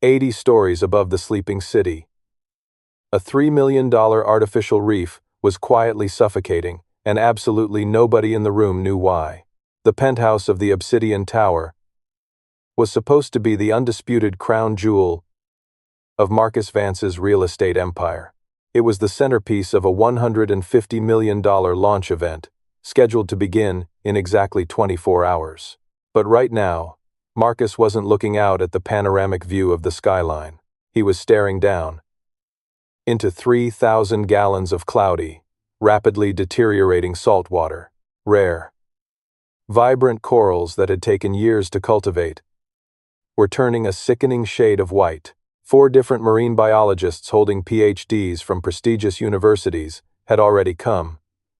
80 stories above the sleeping city. A $3 million artificial reef was quietly suffocating, and absolutely nobody in the room knew why. The penthouse of the Obsidian Tower was supposed to be the undisputed crown jewel of Marcus Vance's real estate empire. It was the centerpiece of a $150 million launch event, scheduled to begin in exactly 24 hours. But right now, Marcus wasn't looking out at the panoramic view of the skyline. He was staring down into 3,000 gallons of cloudy, rapidly deteriorating salt water. Rare, vibrant corals that had taken years to cultivate were turning a sickening shade of white. 4 different marine biologists holding PhDs from prestigious universities had already come,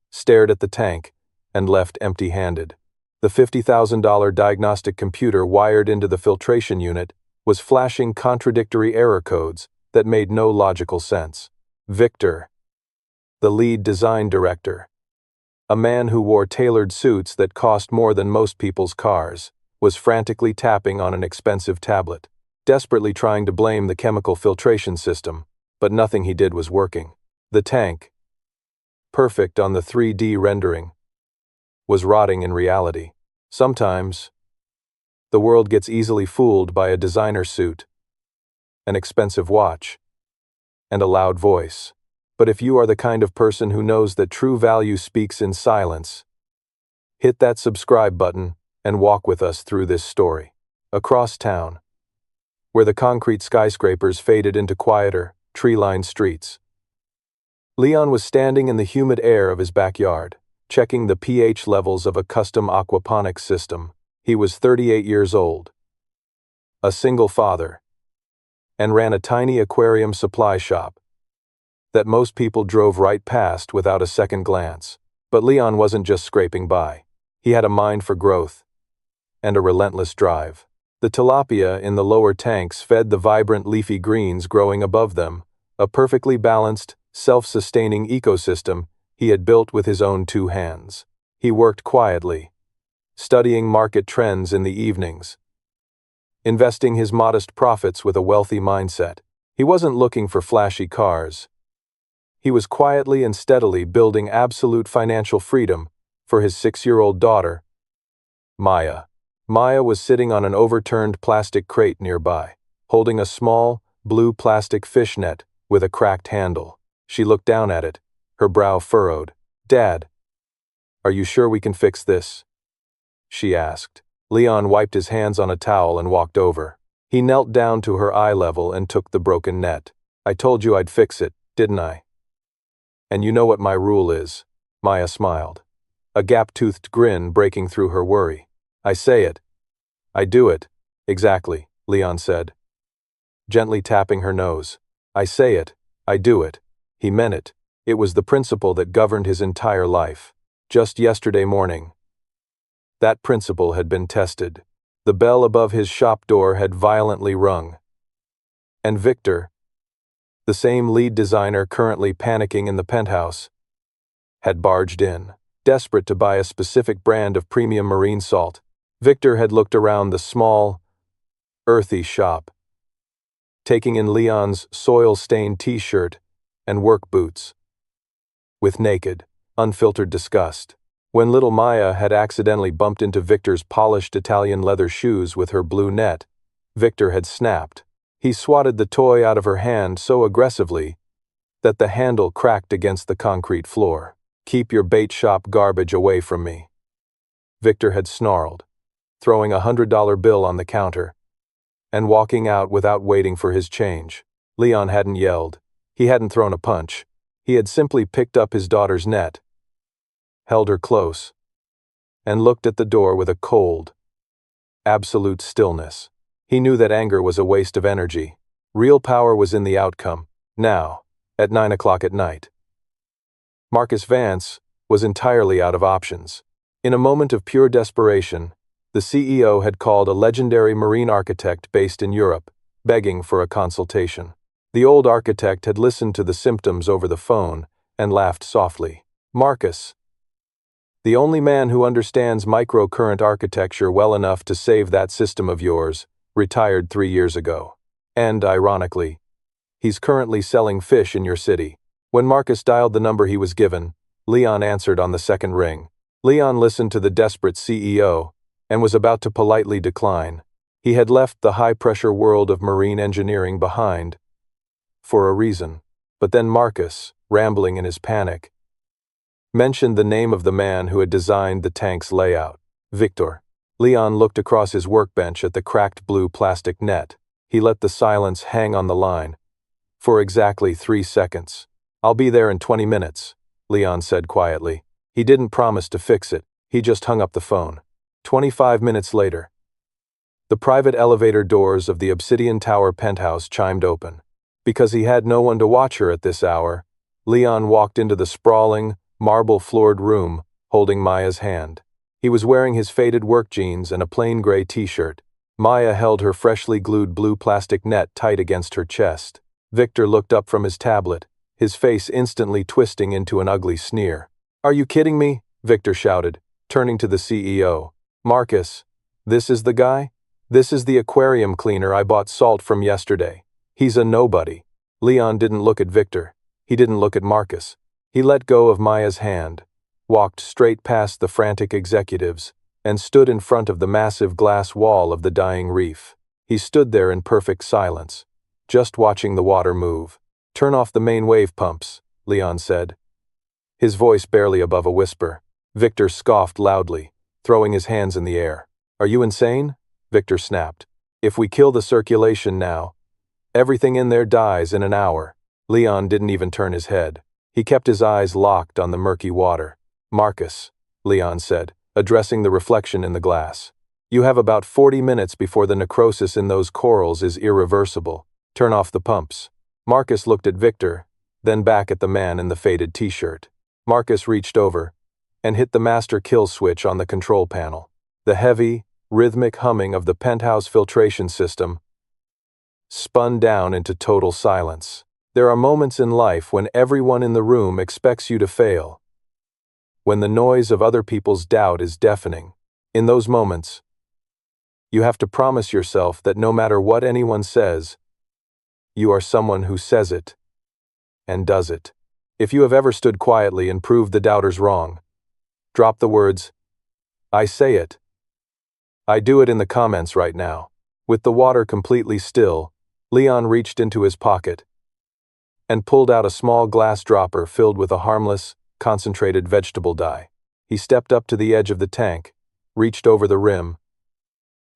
stared at the tank, and left empty-handed. The $50,000 diagnostic computer wired into the filtration unit was flashing contradictory error codes that made no logical sense. Victor, the lead design director, a man who wore tailored suits that cost more than most people's cars, was frantically tapping on an expensive tablet, desperately trying to blame the chemical filtration system, but nothing he did was working. The tank, perfect on the 3D rendering, was rotting in reality. Sometimes, the world gets easily fooled by a designer suit, an expensive watch, and a loud voice. But if you are the kind of person who knows that true value speaks in silence, hit that subscribe button and walk with us through this story. Across town, where the concrete skyscrapers faded into quieter, tree-lined streets, Leon was standing in the humid air of his backyard, checking the pH levels of a custom aquaponics system. He was 38 years old, a single father, and ran a tiny aquarium supply shop that most people drove right past without a second glance. But Leon wasn't just scraping by. He had a mind for growth and a relentless drive. The tilapia in the lower tanks fed the vibrant leafy greens growing above them, a perfectly balanced, self-sustaining ecosystem he had built with his own 2 hands. He worked quietly, studying market trends in the evenings, investing his modest profits with a wealthy mindset. He wasn't looking for flashy cars. He was quietly and steadily building absolute financial freedom for his 6-year-old daughter, Maya. Maya was sitting on an overturned plastic crate nearby, holding a small, blue plastic fishnet with a cracked handle. She looked down at it, her brow furrowed. "Dad, are you sure we can fix this?" she asked. Leon wiped his hands on a towel and walked over. He knelt down to her eye level and took the broken net. "I told you I'd fix it, didn't I? And you know what my rule is." Maya smiled, a gap-toothed grin breaking through her worry. "I say it, I do it." "Exactly," Leon said, gently tapping her nose. "I say it, I do it." He meant it. It was the principle that governed his entire life. Just yesterday morning, that principle had been tested. The bell above his shop door had violently rung, and Victor, the same lead designer currently panicking in the penthouse, had barged in, desperate to buy a specific brand of premium marine salt. Victor had looked around the small, earthy shop, taking in Leon's soil-stained t-shirt and work boots, with naked, unfiltered disgust. When little Maya had accidentally bumped into Victor's polished Italian leather shoes with her blue net, Victor had snapped. He swatted the toy out of her hand so aggressively that the handle cracked against the concrete floor. "Keep your bait shop garbage away from me," Victor had snarled, throwing a $100 bill on the counter and walking out without waiting for his change. Leon hadn't yelled. He hadn't thrown a punch. He had simply picked up his daughter's net, held her close, and looked at the door with a cold, absolute stillness. He knew that anger was a waste of energy. Real power was in the outcome. Now, at 9 o'clock at night, Marcus Vance was entirely out of options. In a moment of pure desperation, the CEO had called a legendary marine architect based in Europe, begging for a consultation. The old architect had listened to the symptoms over the phone and laughed softly. "Marcus, the only man who understands microcurrent architecture well enough to save that system of yours, retired 3 years ago. And, ironically, he's currently selling fish in your city. When Marcus dialed the number he was given, Leon answered on the second ring. Leon listened to the desperate CEO and was about to politely decline. He had left the high-pressure world of marine engineering behind for a reason. But then Marcus, rambling in his panic, mentioned the name of the man who had designed the tank's layout. Victor. Leon looked across his workbench at the cracked blue plastic net. He let the silence hang on the line for exactly 3 seconds. "I'll be there in 20 minutes, Leon said quietly. He didn't promise to fix it, he just hung up the phone. 25 minutes later, the private elevator doors of the Obsidian Tower penthouse chimed open. Because he had no one to watch her at this hour, Leon walked into the sprawling, marble-floored room, holding Maya's hand. He was wearing his faded work jeans and a plain gray t-shirt. Maya held her freshly glued blue plastic net tight against her chest. Victor looked up from his tablet, his face instantly twisting into an ugly sneer. "Are you kidding me?" Victor shouted, turning to the CEO. "Marcus, this is the guy? This is the aquarium cleaner I bought salt from yesterday. He's a nobody." Leon didn't look at Victor. He didn't look at Marcus. He let go of Maya's hand, walked straight past the frantic executives, and stood in front of the massive glass wall of the dying reef. He stood there in perfect silence, just watching the water move. "Turn off the main wave pumps," Leon said, his voice barely above a whisper. Victor scoffed loudly, throwing his hands in the air. "Are you insane?" Victor snapped. "If we kill the circulation now, everything in there dies in an hour." Leon didn't even turn his head. He kept his eyes locked on the murky water. "Marcus," Leon said, addressing the reflection in the glass. "You have about 40 minutes before the necrosis in those corals is irreversible. Turn off the pumps." Marcus looked at Victor, then back at the man in the faded t-shirt. Marcus reached over and hit the master kill switch on the control panel. The heavy, rhythmic humming of the penthouse filtration system spun down into total silence. There are moments in life when everyone in the room expects you to fail, when the noise of other people's doubt is deafening. In those moments, you have to promise yourself that no matter what anyone says, you are someone who says it and does it. If you have ever stood quietly and proved the doubters wrong, drop the words, "I say it. I do it" in the comments right now. With the water completely still, Leon reached into his pocket and pulled out a small glass dropper filled with a harmless, concentrated vegetable dye. He stepped up to the edge of the tank, reached over the rim,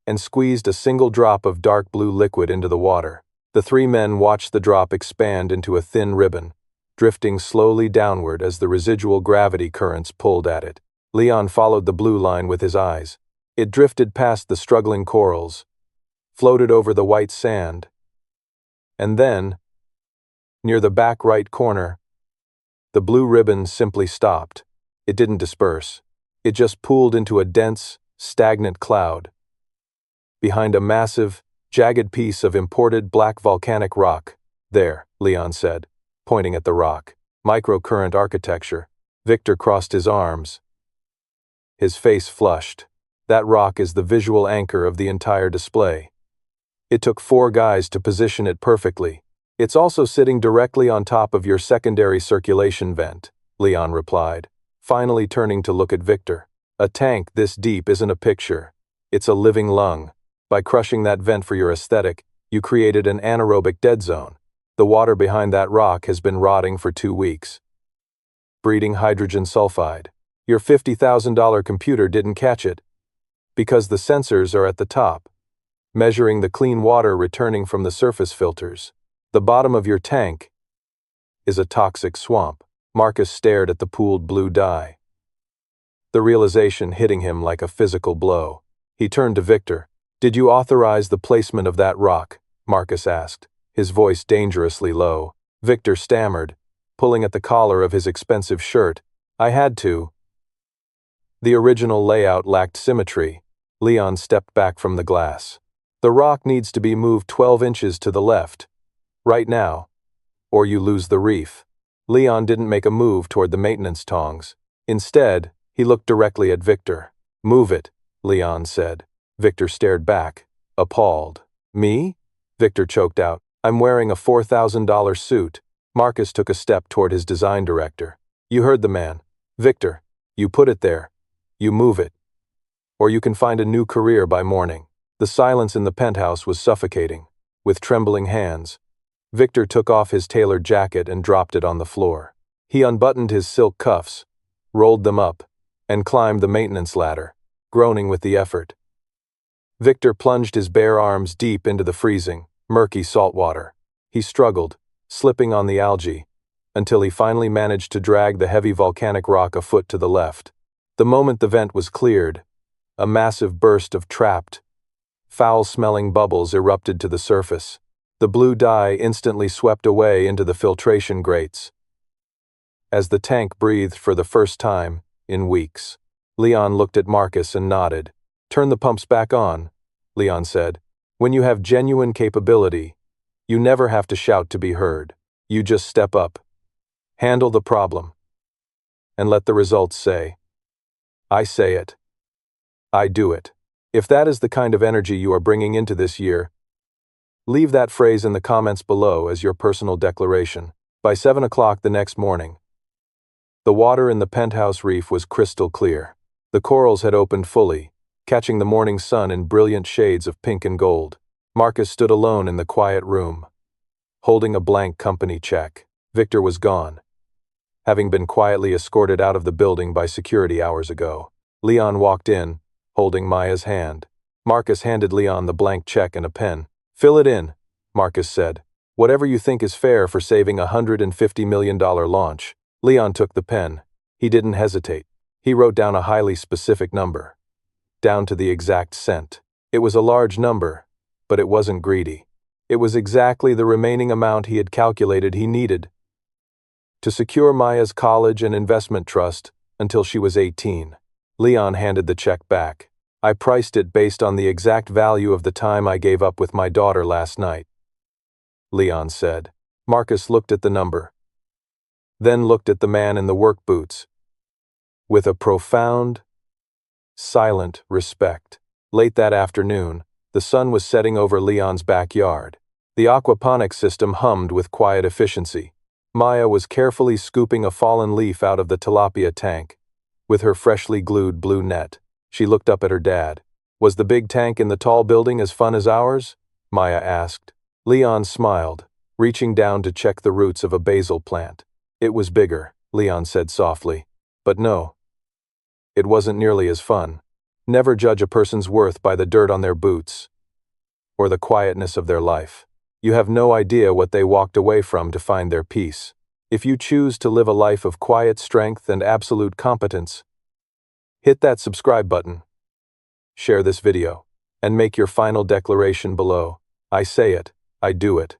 and squeezed a single drop of dark blue liquid into the water. The 3 men watched the drop expand into a thin ribbon, drifting slowly downward as the residual gravity currents pulled at it. Leon followed the blue line with his eyes. It drifted past the struggling corals, floated over the white sand, and then, near the back right corner, the blue ribbon simply stopped. It didn't disperse. It just pooled into a dense, stagnant cloud behind a massive, jagged piece of imported black volcanic rock. "There," Leon said, pointing at the rock. "Microcurrent architecture." Victor crossed his arms, his face flushed. "That rock is the visual anchor of the entire display. It took 4 guys to position it perfectly. It's also sitting directly on top of your secondary circulation vent," Leon replied, finally turning to look at Victor. "A tank this deep isn't a picture. It's a living lung. By crushing that vent for your aesthetic, you created an anaerobic dead zone. The water behind that rock has been rotting for 2 weeks, breeding hydrogen sulfide. Your $50,000 computer didn't catch it, because the sensors are at the top, measuring the clean water returning from the surface filters. The bottom of your tank is a toxic swamp." Marcus stared at the pooled blue dye, the realization hitting him like a physical blow. He turned to Victor. "Did you authorize the placement of that rock?" Marcus asked, his voice dangerously low. Victor stammered, pulling at the collar of his expensive shirt. "I had to. The original layout lacked symmetry." Leon stepped back from the glass. "The rock needs to be moved 12 inches to the left, right now, or you lose the reef." Leon didn't make a move toward the maintenance tongs. Instead, he looked directly at Victor. "Move it," Leon said. Victor stared back, appalled. "Me?" Victor choked out. I'm wearing a $4,000 suit. Marcus took a step toward his design director. You heard the man. Victor, you put it there. You move it. Or you can find a new career by morning. The silence in the penthouse was suffocating. With trembling hands, Victor took off his tailored jacket and dropped it on the floor. He unbuttoned his silk cuffs, rolled them up, and climbed the maintenance ladder, groaning with the effort. Victor plunged his bare arms deep into the freezing, murky salt water. He struggled, slipping on the algae, until he finally managed to drag the heavy volcanic rock a foot to the left. The moment the vent was cleared, a massive burst of trapped, foul-smelling bubbles erupted to the surface. The blue dye instantly swept away into the filtration grates. As the tank breathed for the first time in weeks, Leon looked at Marcus and nodded. Turn the pumps back on, Leon said. When you have genuine capability, you never have to shout to be heard. You just step up, handle the problem, and let the results say, I say it. I do it. If that is the kind of energy you are bringing into this year, leave that phrase in the comments below as your personal declaration. By 7 o'clock the next morning, the water in the penthouse reef was crystal clear. The corals had opened fully, catching the morning sun in brilliant shades of pink and gold. Marcus stood alone in the quiet room, holding a blank company check. Victor was gone, having been quietly escorted out of the building by security hours ago. Leon walked in, holding Maya's hand. Marcus handed Leon the blank check and a pen. Fill it in, Marcus said. Whatever you think is fair for saving a $150 million launch. Leon took the pen. He didn't hesitate. He wrote down a highly specific number, down to the exact cent. It was a large number, but it wasn't greedy. It was exactly the remaining amount he had calculated he needed to secure Maya's college and investment trust until she was 18. Leon handed the check back. I priced it based on the exact value of the time I gave up with my daughter last night, Leon said. Marcus looked at the number, then looked at the man in the work boots, with a profound, silent respect. Late that afternoon, the sun was setting over Leon's backyard. The aquaponics system hummed with quiet efficiency. Maya was carefully scooping a fallen leaf out of the tilapia tank with her freshly glued blue net. She looked up at her dad. Was the big tank in the tall building as fun as ours? Maya asked. Leon smiled, reaching down to check the roots of a basil plant. It was bigger, Leon said softly. But no, it wasn't nearly as fun. Never judge a person's worth by the dirt on their boots or the quietness of their life. You have no idea what they walked away from to find their peace. If you choose to live a life of quiet strength and absolute competence, hit that subscribe button, share this video, and make your final declaration below. I say it, I do it.